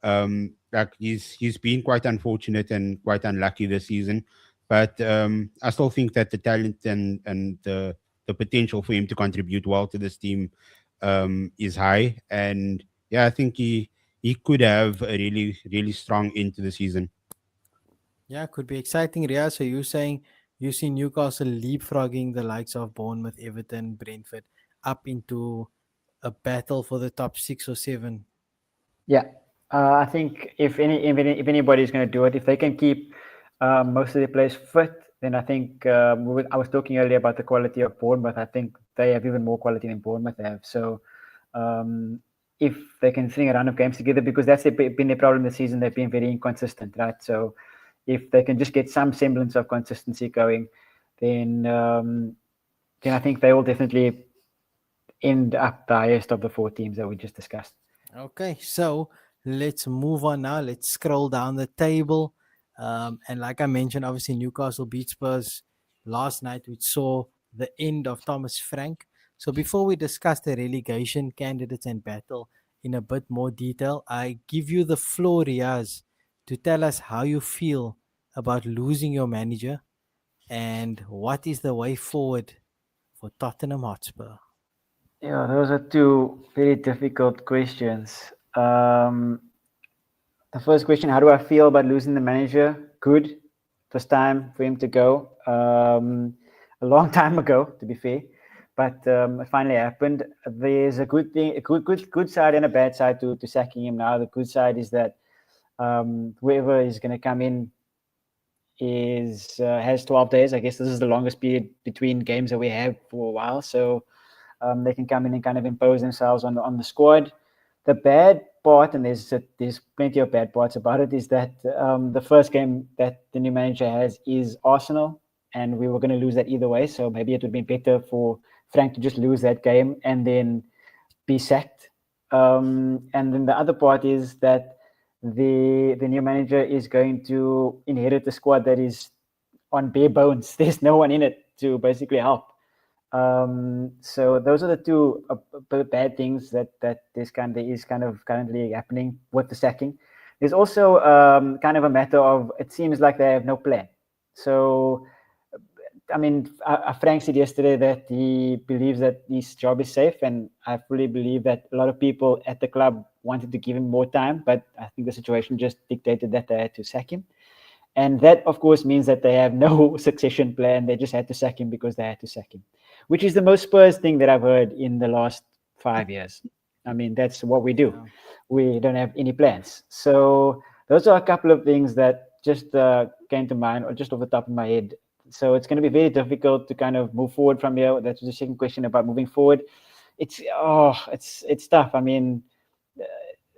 like he's been quite unfortunate and quite unlucky this season, but I still think that the talent and the potential for him to contribute well to this team is high. And yeah, I think he could have a really strong end to the season. Yeah, could be exciting, Ria. So you saying you see Newcastle leapfrogging the likes of Bournemouth, Everton, Brentford up into a battle for the top 6 or 7? Yeah, I think if anybody is going to do it, if they can keep most of their players fit, then I think I was talking earlier about the quality of Bournemouth. I think they have even more quality than Bournemouth have. So um, if they can string a run of games together, because that's been their problem this season, they've been very inconsistent, right? So if they can just get some semblance of consistency going, then I think they will definitely end up the highest of the 4 teams that we just discussed. Okay, so let's move on now. Let's scroll down the table. And like I mentioned, obviously Newcastle beat Spurs last night, which saw the end of Thomas Frank. So before we discuss the relegation candidates and battle in a bit more detail, I give you the floor, Riaz, to tell us how you feel about losing your manager and what is the way forward for Tottenham Hotspur. Yeah, those are two very difficult questions. The first question, how do I feel about losing the manager? Good. It was time for him to go. A long time ago, to be fair. But it finally happened. There's a good thing, a good side and a bad side to sacking him now. The good side is that whoever is going to come in has 12 days. I guess this is the longest period between games that we have for a while. So they can come in and kind of impose themselves on the squad. The bad part, and there's plenty of bad parts about it, is that the first game that the new manager has is Arsenal, and we were going to lose that either way. So maybe it would be better for Frank to just lose that game and then be sacked. And then the other part is that the new manager is going to inherit a squad that is on bare bones. There's no one in it to basically help. So those are the two bad things that is kind of currently happening with the sacking. There's also kind of a matter of, it seems like they have no plan. So I mean, Frank said yesterday that he believes that his job is safe, and I fully believe that a lot of people at the club wanted to give him more time, but I think the situation just dictated that they had to sack him. And that, of course, means that they have no succession plan. They just had to sack him because they had to sack him, which is the most Spurs thing that I've heard in the last 5 years. I mean, that's what we do. Yeah. We don't have any plans. So those are a couple of things that just came to mind, or just off the top of my head. So it's going to be very difficult to kind of move forward from here. That's the second question about moving forward. It's tough. I mean,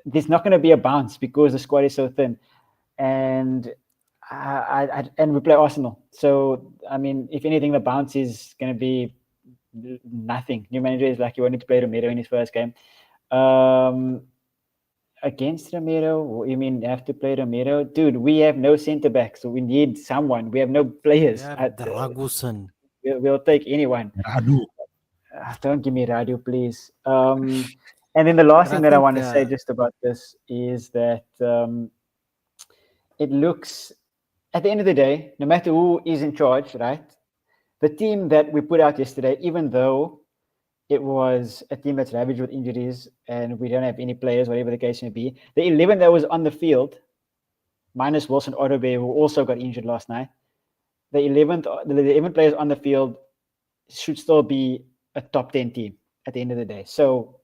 there's not going to be a bounce because the squad is so thin, and and we play Arsenal. So I mean, if anything, the bounce is going to be nothing. New manager is like, he wanted to play Romero in his first game. Against Romero, you mean have to play Romero? Dude, we have no centre back, so we need someone. We have no players. Yeah, Dragusin. We'll take anyone. Radu. Don't give me Radu, please. And then the last But I thing that I think, want to say just about this is that it looks, at the end of the day, no matter who is in charge, right? The team that we put out yesterday, even though it was a team that's ravaged with injuries and we don't have any players, whatever the case may be. The 11 that was on the field, minus Wilson Odobe, who also got injured last night, the 11 players on the field should still be a top 10 team at the end of the day. So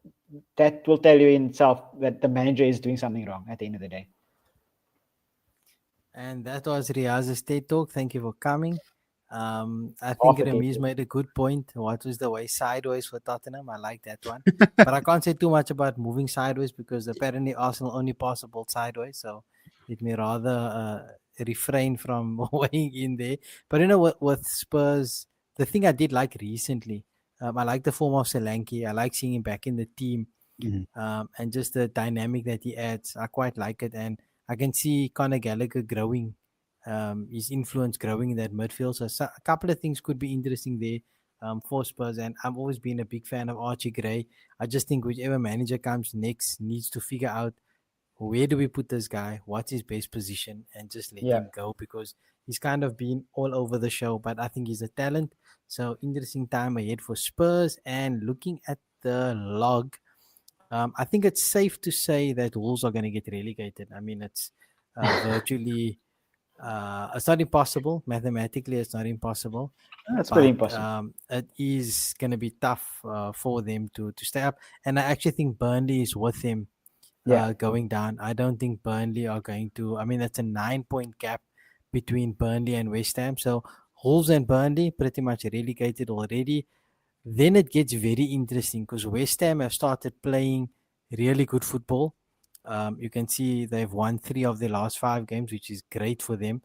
that will tell you in itself that the manager is doing something wrong at the end of the day. And that was Riyaz's State Talk. Thank you for coming. I think Half a Ramiz decade. made a good point. What was the way sideways for Tottenham? I like that one. But I can't say too much about moving sideways because apparently Arsenal only pass the ball sideways. So let me rather refrain from weighing in there. But with Spurs, the thing I did like recently, I like the form of Solanke. I like seeing him back in the team, Mhm. and just the dynamic that he adds. I quite like it, and I can see Conor Gallagher growing, his influence growing in that midfield. So a couple of things could be interesting there, for Spurs. And I've always been a big fan of Archie Gray. I just think whichever manager comes next needs to figure out where do we put this guy, what's his best position, and just let Yeah. him go because he's kind of been all over the show. But I think he's a talent. So interesting time ahead for Spurs. And looking at the log, I think it's safe to say that Wolves are going to get relegated. I mean, it's virtually, it's not impossible. Mathematically, it's not impossible, That's pretty but impossible. it is going to be tough for them to stay up. And I actually think Burnley is with them Yeah. going down. I don't think Burnley are going to. I mean, that's a 9 point gap between Burnley and West Ham. So Wolves and Burnley pretty much relegated already. Then it gets very interesting because West Ham have started playing really good football. You can see they've won 3 of their last 5 games, which is great for them.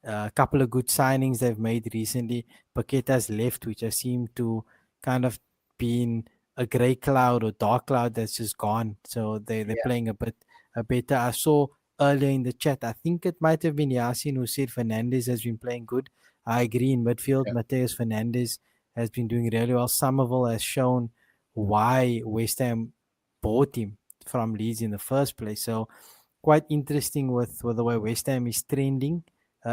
A couple of good signings they've made recently. Paqueta's left, which has seemed to kind of been a grey cloud or dark cloud that's just gone. So they're Yeah. playing a bit better. I saw earlier in the chat, I think it might have been Yasin who said Fernandez has been playing good. I agree in midfield. Yeah. Mateus Fernandez has been doing really well. Somerville has shown why West Ham bought him from Leeds in the first place. So quite interesting with the way West Ham is trending.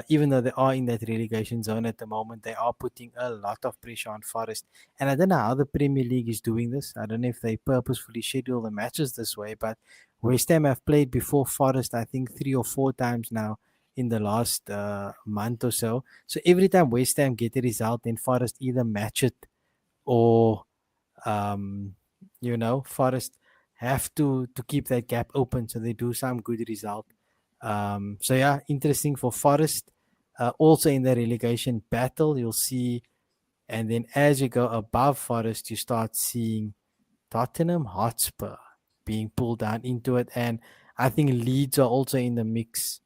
Even though they are in that relegation zone at the moment, they are putting a lot of pressure on Forest. And I don't know how the Premier League is doing this. I don't know if they purposefully schedule the matches this way, but West Ham have played before Forest, I think 3 or 4 times now in the last month or so. So every time West Ham get a result, then Forest either match it or um, Forest have to keep that gap open so they do some good result. So yeah, interesting for Forest. Also in the relegation battle, you'll see, and then as you go above Forest, you start seeing Tottenham Hotspur being pulled down into it, and I think Leeds are also in the mix.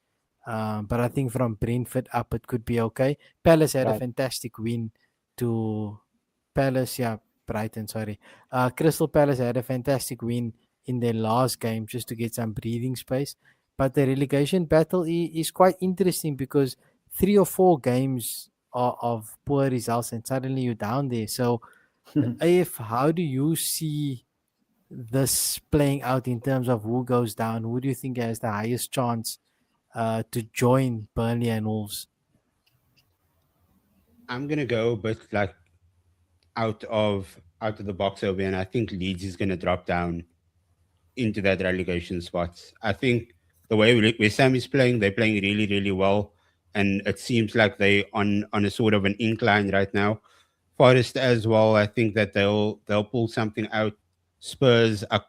But I think from Brentford up, it could be okay. Palace had a Right. fantastic win to Palace, yeah, Brighton, sorry. Crystal Palace had a fantastic win in their last game just to get some breathing space. But the relegation battle is quite interesting because 3 or 4 games of poor results and suddenly you're down there. So, if how do you see this playing out in terms of who goes down? Who do you think has the highest chance to join Burnley and Wolves? I'm gonna go, but like out of the box over, and I think Leeds is gonna drop down into that relegation spots. I think the way West Ham is playing, they're playing really, really well, and it seems like they on a sort of an incline right now. Forest as well. I think that they'll pull something out. Spurs, are,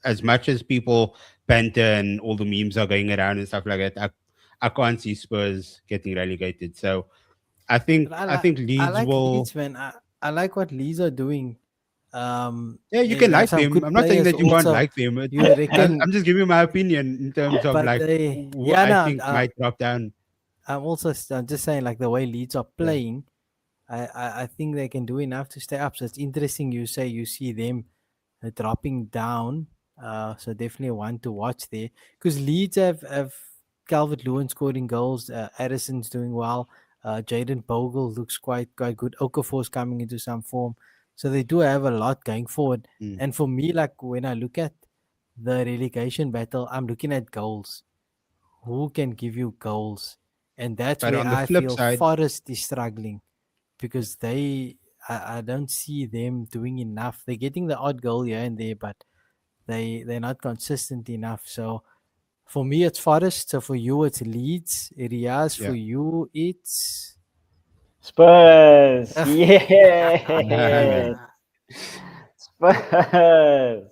as much as people banter and all the memes are going around and stuff like that, I can't see Spurs getting relegated. So But I think I Leeds like will. Leeds, man. I like what Leeds are doing. Yeah, you can They have like some them. good I'm not saying players that you can't also. like them. You reckon? I'm just giving my opinion in terms of But like they, who yeah, I no. think might drop down. I'm just saying, like the way Leeds are Yeah. playing, I think they can do enough to stay up. So it's interesting. You say you see them dropping down. So definitely one to watch there because Leeds have Calvert Lewin scoring goals. Addison's doing well. Jaden Bogle looks quite good. Okafor's coming into some form. So they do have a lot going forward. Mm. And for me, like when I look at the relegation battle, I'm looking at goals. Who can give you goals? And that's But where on the I flip feel side, Forest is struggling because they, I don't see them doing enough. They're getting the odd goal here and there, but they're not consistent enough. So for me, it's Forest. So for you, it's Leeds. Riyaz, for Yeah. you, it's Spurs. Yeah. Spurs.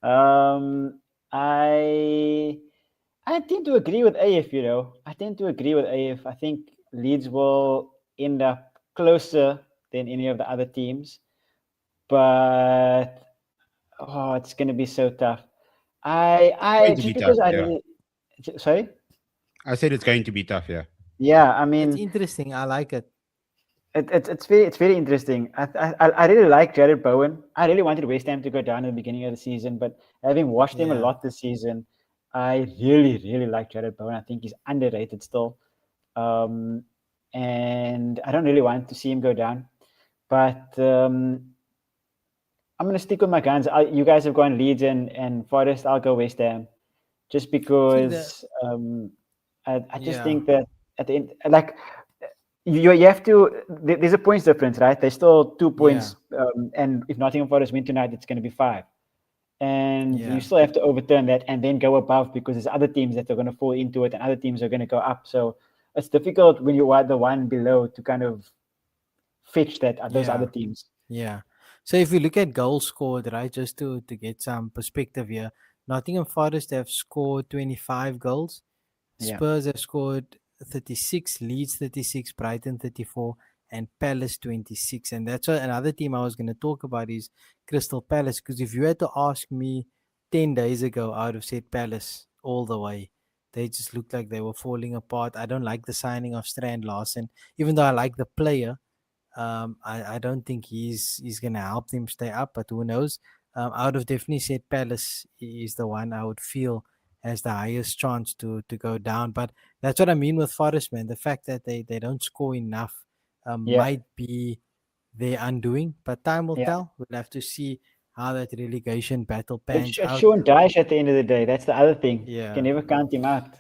Um, I I tend to agree with AF. I tend to agree with AF. I think Leeds will end up closer than any of the other teams, but it's going to be so tough. I Going to just be tough. because I Yeah. really sorry. I said it's going to be tough. Yeah. Yeah, I it's mean, interesting. I like it. it's very interesting. I really like Jared Bowen. I really wanted West Ham to go down in the beginning of the season, but having watched him a Yeah. lot this season, I really like Jared Bowen. I think he's underrated still, um, and I don't really want to see him go down. But I'm going to stick with my guns. You guys have gone Leeds and Forest. I'll go West Ham, just See the because I just yeah. think that at the end, like you have to. There's a points difference, right? There's still 2 points, Yeah. and if Nottingham Forest win tonight, it's going to be 5, and you Yeah. still have to overturn that and then go above because there's other teams that are going to fall into it, and other teams are going to go up. So it's difficult when you are the one below to kind of fetch that those other Yeah. teams. Yeah. So if you look at goals scored, right, just to get some perspective here, Nottingham Forest have scored 25 goals. Yeah, Spurs have scored 36, Leeds 36, Brighton 34, and Palace 26. And that's what another team I was going to talk about is Crystal Palace. Because if you had to ask me 10 days ago, I would have said Palace all the way. They just looked like they were falling apart. I don't like the signing of Strand Larsen, even though I like the player. I don't think he's gonna help them stay up, but who knows? I would have definitely said Palace is the one I would feel has the highest chance to go down. But that's what I mean with Forest, man. The fact that they don't score enough yeah, might be their undoing, but time will yeah. tell. We'll have to see how that relegation battle It's, pans it's out. Sean Dyche at the end of the day. That's the other thing. You can Yeah, never count him out.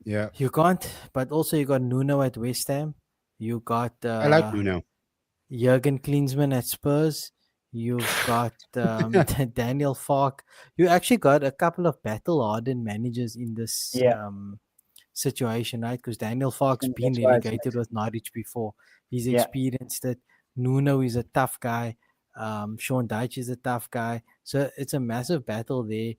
Yeah. you can't. But also you got Nuno at West Ham. You got I like Nuno. Jurgen Klinsmann at Spurs. You've got Daniel Fark. You actually got a couple of battle-hardened managers in this Yeah, situation, right? Because Daniel Fark's been that's why it's relegated nice. with Norwich before. He's Yeah, experienced it. Nuno is a tough guy. Sean Dyche is a tough guy. So it's a massive battle there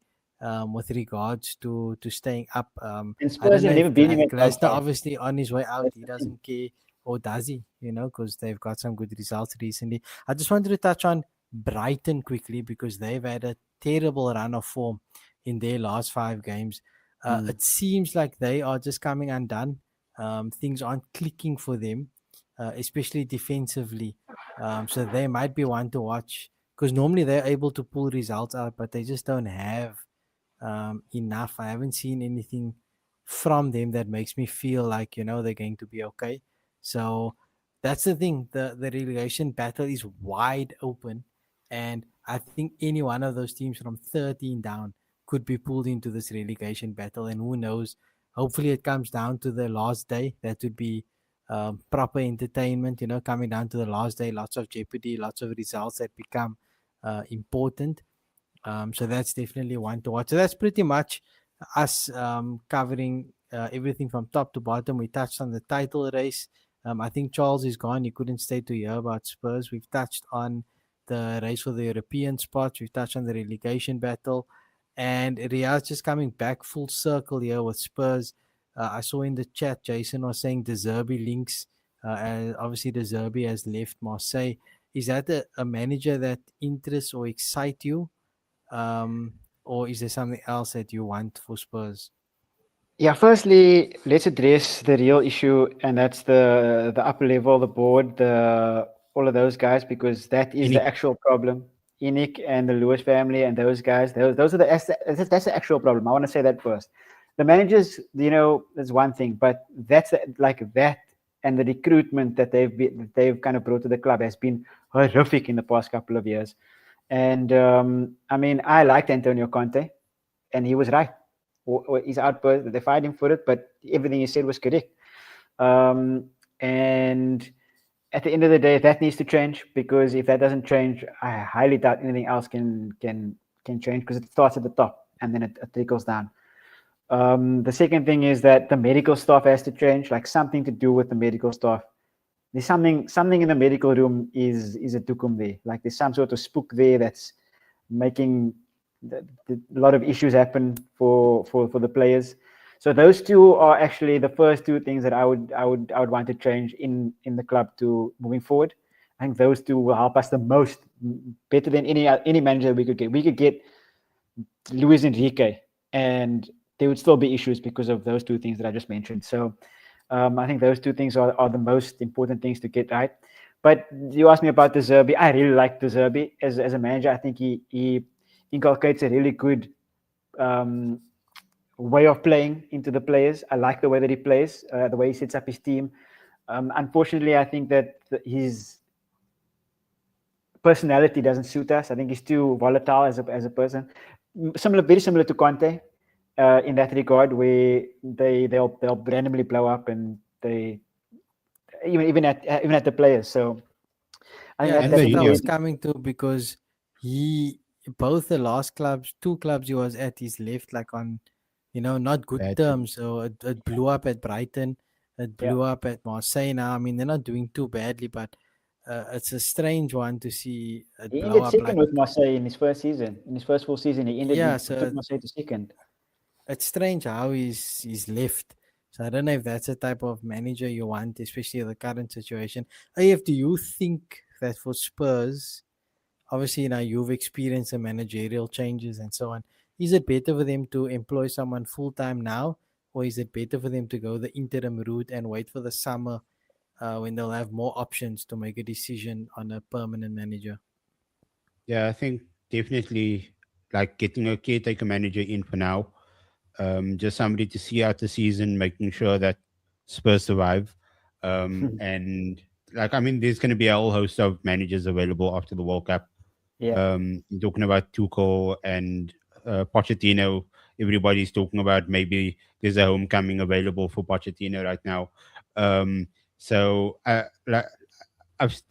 with regards to staying up. and I Spurs don't know have never if been in a Glasner dogfight. obviously on his way out. That's He the thing. doesn't care, or does he? Because they've got some good results recently. I just wanted to touch on Brighton quickly because they've had a terrible run of form in their last 5 games. Mm. It seems like they are just coming undone. Things aren't clicking for them, especially defensively. So they might be one to watch because normally they're able to pull results out, but they just don't have enough. I haven't seen anything from them that makes me feel like they're going to be okay. So that's the thing. The relegation battle is wide open, and I think any one of those teams from 13 down could be pulled into this relegation battle. And who knows? Hopefully, it comes down to the last day. That would be proper entertainment. Coming down to the last day, lots of jeopardy, lots of results that become important. So that's definitely one to watch. So that's pretty much us covering everything from top to bottom. We touched on the title race. I think Charles is gone. He couldn't stay to hear about Spurs. We've touched on the race for the European spots. We've touched on the relegation battle. And Riyadh just coming back full circle here with Spurs. I saw in the chat, Jason was saying De Zerbi links. And obviously, De Zerbi has left Marseille. Is that a manager that interests or excites you? Or is there something else that you want for Spurs? Yeah, firstly, let's address the real issue, and that's the upper level, the board, the all of those guys, because that is the Any actual problem. Enoch and the Lewis family and those guys, those are that's the actual problem. I want to say that first. The managers, is one thing, but that's like that, and the recruitment that they've kind of brought to the club has been horrific in the past couple of years. And I mean, I liked Antonio Conte, and he was right. His outburst, they fired him for it, but everything he said was correct. And at the end of the day, that needs to change, because if that doesn't change, I highly doubt anything else can change, because it starts at the top and then it trickles down. The second thing is that the medical staff has to change, like something to do with the medical staff. There's something in the medical room is a tukum there. Like there's some sort of spook there that's making a lot of issues happen for the players. So those two are actually the first two things that I would want to change in the club to moving forward. I think those two will help us the most, better than any manager we could get. We could get Luis Enrique, and there would still be issues because of those two things that I just mentioned. So I think those two things are the most important things to get right. But you asked me about De Zerbi. I really like De Zerbi as a manager. I think he inculcates a really good way of playing into the players. I like the way that he plays, the way he sets up his team. Unfortunately, I think that his personality doesn't suit us. I think he's too volatile as a person. Very similar to Conte in that regard, where they'll randomly blow up, and they even at the players. So I think Yeah, And that's that's what I Mourinho. was coming to, because he both the last clubs, two clubs he was at, he's left like on, not good Bad terms. So it blew up at Brighton, it yeah. blew up at Marseille. Now, I mean, they're not doing too badly, but it's a strange one to see it He blow ended up second like. with Marseille in his first season. In his first full season, Yeah, he took so Marseille to second. it's strange how he's left. So I don't know if that's the type of manager you want, especially the current situation. AF, do you think that for Spurs, obviously now you've experienced the managerial changes and so on, is it better for them to employ someone full time now, or is it better for them to go the interim route and wait for the summer when they'll have more options to make a decision on a permanent manager? Yeah, I think definitely like getting a caretaker manager in for now. Just somebody to see out the season, making sure that Spurs survive. And like, I mean, there's going to be a whole host of managers available after the World Cup. Yeah. Talking about Tuchel and Pochettino, everybody's talking about maybe there's a homecoming available for Pochettino right now. Um, like,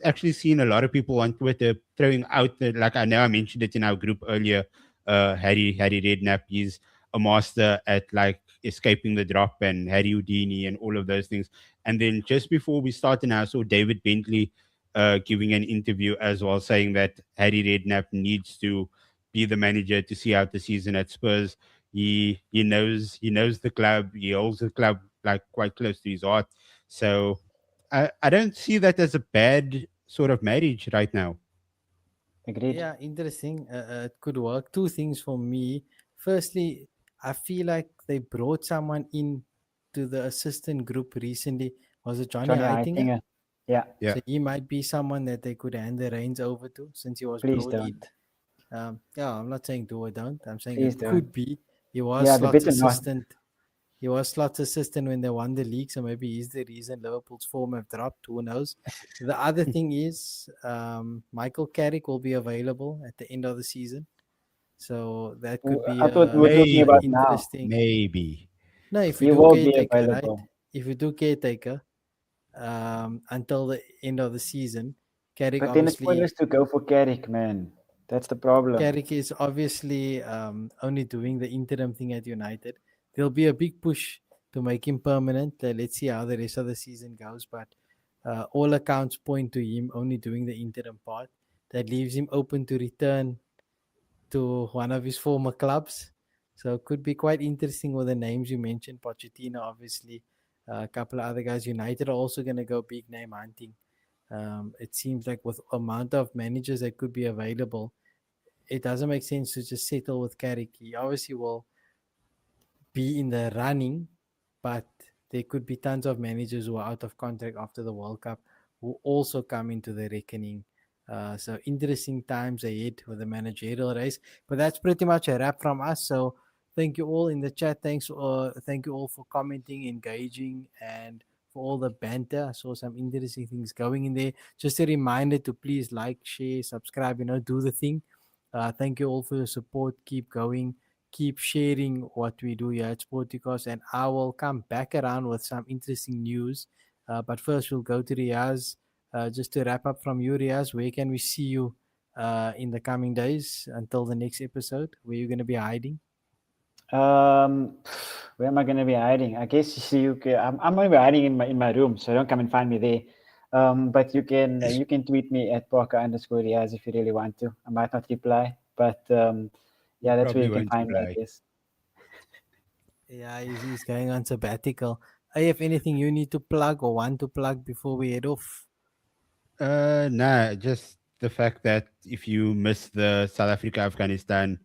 actually seen a lot of people on Twitter throwing out the, like I know I mentioned it in our group earlier. Harry Redknapp, he's a master at like escaping the drop, and Harry Houdini and all of those things. And then just before we started, now I saw David Bentley giving an interview as well, saying that Harry Redknapp needs to be the manager to see out the season at Spurs. He knows the club. He holds the club like quite close to his heart. So I don't see that as a bad sort of marriage right now. Agreed. Yeah, interesting. It could work. Two things for me. Firstly, I feel like they brought someone in to the assistant group recently. Was it Johnny Johnny Heitinger? Heitinger. Yeah. Yeah. So he might be someone that they could hand the reins over to, since he was Please brought in. don't. Yeah, I'm not saying do or don't. I'm saying Please it don't. could be. He was Yeah, the Slot's better not. assistant. He was Slot's assistant when they won the league, so maybe he's the reason Liverpool's form have dropped. Who knows? The other thing is, Michael Carrick will be available at the end of the season, so that could be I thought we were talking a about Maybe, now. interesting. maybe. No, if we He do will be caretaker, right? available. If we do caretaker, until the end of the season, Carrick But then it's obviously pointless to go for Carrick, man. That's the problem. Carrick is obviously only doing the interim thing at United. There'll be a big push to make him permanent. Let's see how the rest of the season goes. But all accounts point to him only doing the interim part. That leaves him open to return to one of his former clubs. So it could be quite interesting with the names you mentioned. Pochettino, obviously, a couple of other guys. United are also going to go big name hunting. It seems like with amount of managers that could be available, it doesn't make sense to just settle with Carrick. He obviously will be in the running, but there could be tons of managers who are out of contract after the World Cup who also come into the reckoning. So interesting times ahead with the managerial race. But that's pretty much a wrap from us. So thank you all in the chat. Thank you all for commenting, engaging, and for all the banter. I saw some interesting things going in there. Just a reminder to please like, share, subscribe. Do the thing. Thank you all for your support. Keep going. Keep sharing what we do here at Sportycast, and I will come back around with some interesting news. But first, we'll go to Riyaz just to wrap up from you, Riaz, where can we see you in the coming days until the next episode? Where you going to be hiding? Um, where am I going to be hiding? I guess you see, I'm going to be hiding in my room, so don't come and find me there. But you can tweet me at Parker_Riyaz if you really want to. I might not reply, but You yeah, that's where probably you can won't find me, I reply. guess. Yeah, he's going on sabbatical. If anything you need to plug or want to plug before we head off? Nah, just the fact that if you miss the South Africa Afghanistan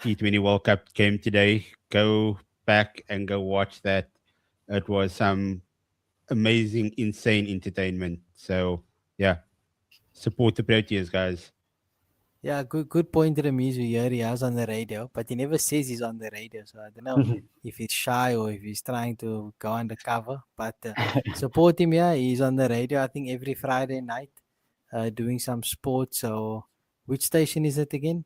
T20 World Cup game today, go back and go watch that. It was some amazing, insane entertainment. So yeah, support the Proteas, guys. Yeah, good point, Ramiz. We hear he has on the radio, but he never says he's on the radio. So I don't know if he's shy or if he's trying to go undercover. But support him, yeah. He's on the radio, I think, every Friday night doing some sports. So which station is it again?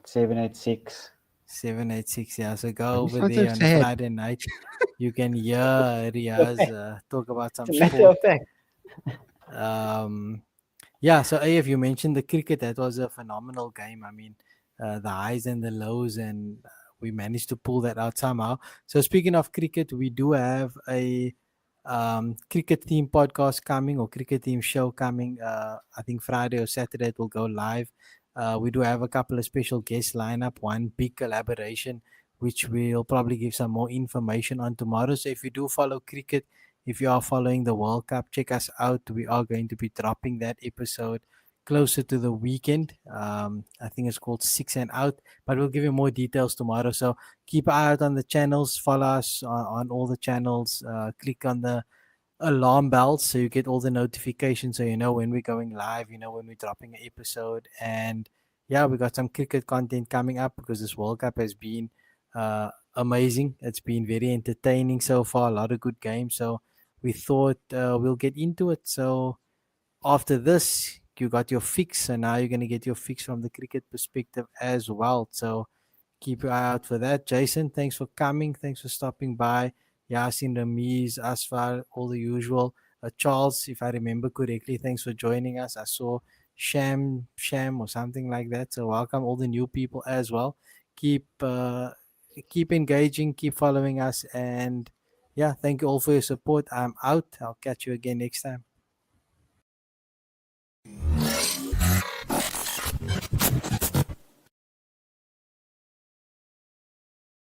786. 786, yeah. So go Why you over sound so there on a sad? Friday night. You can hear Riaz talk about some It's a matter sport. of fact. Yeah, so AF, you mentioned the cricket. That was a phenomenal game. I mean, the highs and the lows, and we managed to pull that out somehow. So speaking of cricket, we do have a cricket theme podcast coming or cricket theme show coming. I think Friday or Saturday it will go live. We do have a couple of special guests lineup, one big collaboration, which we'll probably give some more information on tomorrow. So if you do follow cricket, if you are following the World Cup, check us out. We are going to be dropping that episode closer to the weekend. I think it's called Six and Out, but we'll give you more details tomorrow. So keep an eye out on the channels. Follow us on all the channels. Click on the alarm bells so you get all the notifications so you know when we're going live, you know when we're dropping an episode. And yeah, we got some cricket content coming up because this World Cup has been amazing. It's been very entertaining so far, a lot of good games. So we thought we'll get into it. So after this, you got your fix, so now you're going to get your fix from the cricket perspective as well. So keep your eye out for that. Jason, thanks for coming. Thanks for stopping by. Yasin, Ramiz, Asfar, all the usual. Charles, if I remember correctly, thanks for joining us. I saw Sham, or something like that. So welcome all the new people as well. Keep engaging, keep following us, and yeah, thank you all for your support. I'm out. I'll catch you again next time.